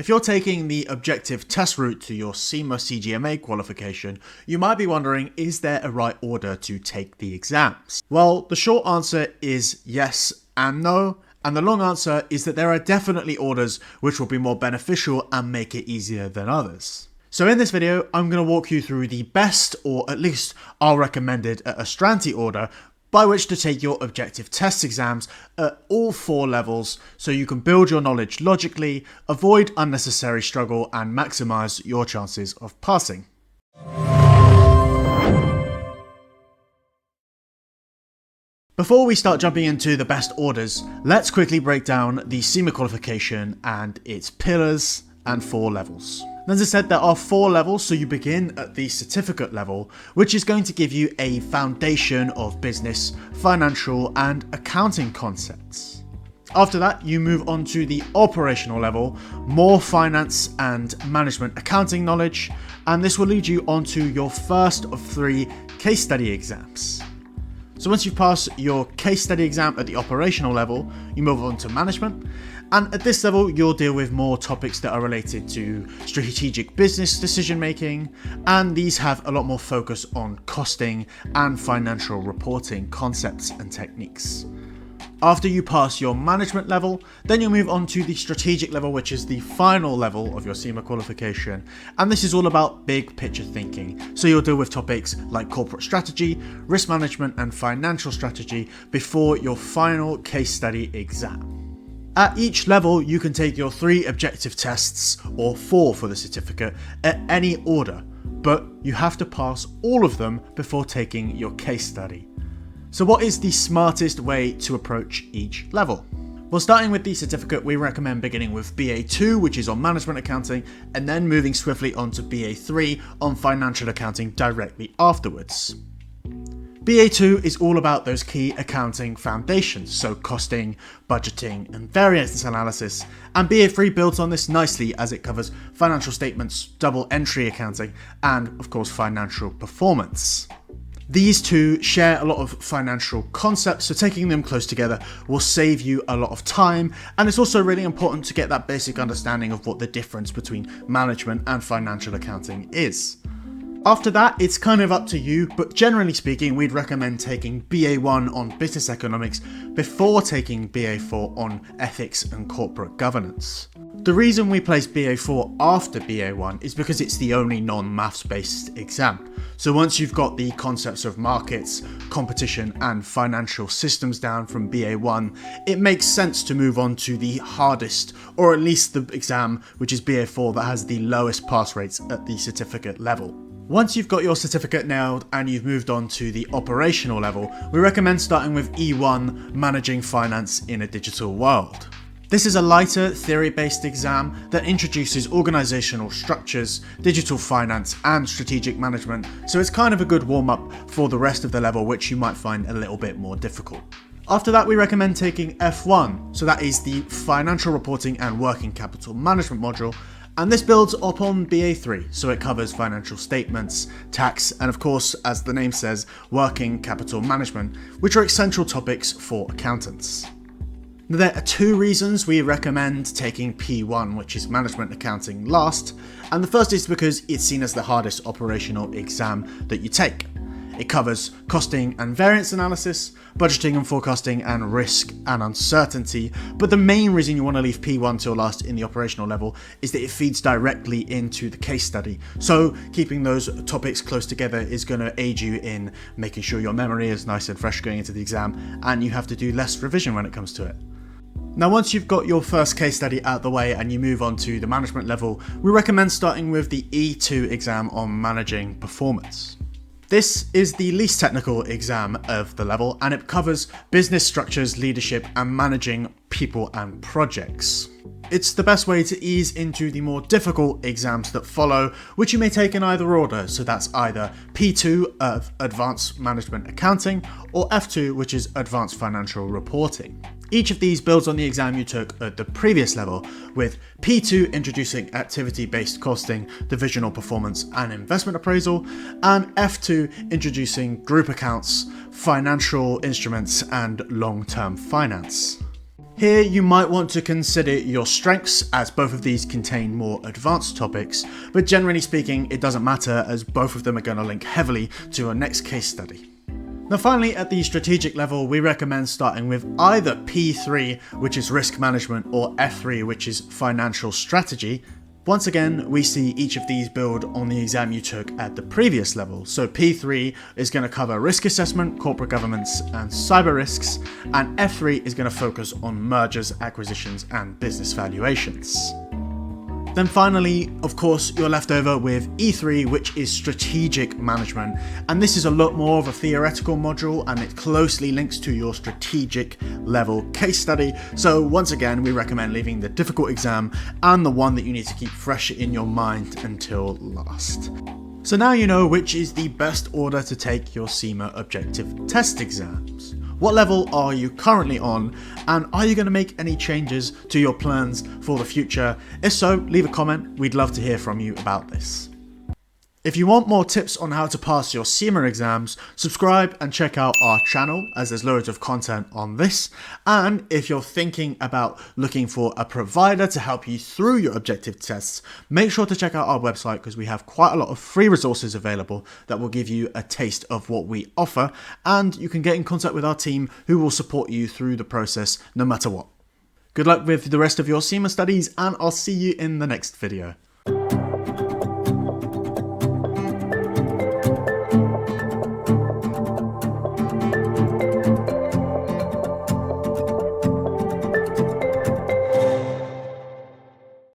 If you're taking the objective test route to your CIMA CGMA qualification, you might be wondering, is there a right order to take the exams? Well, the short answer is yes and no, and the long answer is that there are definitely orders which will be more beneficial and make it easier than others. So in this video, I'm going to walk you through the best, or at least our recommended Astranti order, by which to take your objective test exams at all 4 levels so you can build your knowledge logically, avoid unnecessary struggle, and maximise your chances of passing. Before we start jumping into the best orders, let's quickly break down the CIMA qualification and its pillars and 4 levels. As I said, there are 4 levels, so you begin at the certificate level, which is going to give you a foundation of business, financial, and accounting concepts. After that, you move on to the operational level, more finance and management accounting knowledge, and this will lead you onto your first of 3 case study exams. So once you've passed your case study exam at the operational level, you move on to management. And at this level, you'll deal with more topics that are related to strategic business decision making, and these have a lot more focus on costing and financial reporting concepts and techniques. After you pass your management level, then you'll move on to the strategic level, which is the final level of your CIMA qualification, and this is all about big picture thinking. So you'll deal with topics like corporate strategy, risk management, and financial strategy before your final case study exam. At each level, you can take your 3 objective tests, or 4 for the certificate, at any order, but you have to pass all of them before taking your case study. So what is the smartest way to approach each level? Well, starting with the certificate, we recommend beginning with BA2, which is on management accounting, and then moving swiftly on to BA3 on financial accounting directly afterwards. BA2 is all about those key accounting foundations, so costing, budgeting, and variance analysis, and BA3 builds on this nicely as it covers financial statements, double entry accounting, and of course financial performance. These two share a lot of financial concepts, so taking them close together will save you a lot of time, and it's also really important to get that basic understanding of what the difference between management and financial accounting is. After that, it's kind of up to you, but generally speaking, we'd recommend taking BA1 on business economics before taking BA4 on ethics and corporate governance. The reason we place BA4 after BA1 is because it's the only non-maths based exam. So once you've got the concepts of markets, competition, and financial systems down from BA1, it makes sense to move on to the hardest, or at least the exam, which is BA4, that has the lowest pass rates at the certificate level. Once you've got your certificate nailed and you've moved on to the operational level, we recommend starting with E1, Managing Finance in a Digital World. This is a lighter, theory-based exam that introduces organisational structures, digital finance, and strategic management, so it's kind of a good warm-up for the rest of the level, which you might find a little bit more difficult. After that, we recommend taking F1, so that is the Financial Reporting and Working Capital Management module, and this builds upon BA3, so it covers financial statements, tax, and of course, as the name says, working capital management, which are essential topics for accountants. Now, there are 2 reasons we recommend taking P1, which is management accounting, last, and the first is because it's seen as the hardest operational exam that you take. It covers costing and variance analysis, budgeting and forecasting, and risk and uncertainty. But the main reason you want to leave P1 till last in the operational level is that it feeds directly into the case study. So keeping those topics close together is going to aid you in making sure your memory is nice and fresh going into the exam, and you have to do less revision when it comes to it. Now, once you've got your first case study out the way and you move on to the management level, we recommend starting with the E2 exam on managing performance. This is the least technical exam of the level, and it covers business structures, leadership, and managing people and projects. It's the best way to ease into the more difficult exams that follow, which you may take in either order, so that's either P2 of Advanced Management Accounting or F2, which is Advanced Financial Reporting. Each of these builds on the exam you took at the previous level, with P2 introducing activity-based costing, divisional performance, and investment appraisal, and F2 introducing group accounts, financial instruments, and long-term finance. Here you might want to consider your strengths, as both of these contain more advanced topics, but generally speaking it doesn't matter as both of them are going to link heavily to our next case study. Now finally, at the strategic level, we recommend starting with either P3, which is risk management, or F3, which is financial strategy. Once again, we see each of these build on the exam you took at the previous level. So P3 is going to cover risk assessment, corporate governance, and cyber risks, and F3 is going to focus on mergers, acquisitions, and business valuations. Then finally, of course, you're left over with E3, which is strategic management, and this is a lot more of a theoretical module and it closely links to your strategic level case study. So once again, we recommend leaving the difficult exam and the one that you need to keep fresh in your mind until last. So now you know which is the best order to take your CIMA objective test exams. What level are you currently on, and are you going to make any changes to your plans for the future? If so, leave a comment, we'd love to hear from you about this. If you want more tips on how to pass your CIMA exams, subscribe and check out our channel as there's loads of content on this. And if you're thinking about looking for a provider to help you through your objective tests, make sure to check out our website because we have quite a lot of free resources available that will give you a taste of what we offer, and you can get in contact with our team who will support you through the process no matter what. Good luck with the rest of your CIMA studies, and I'll see you in the next video.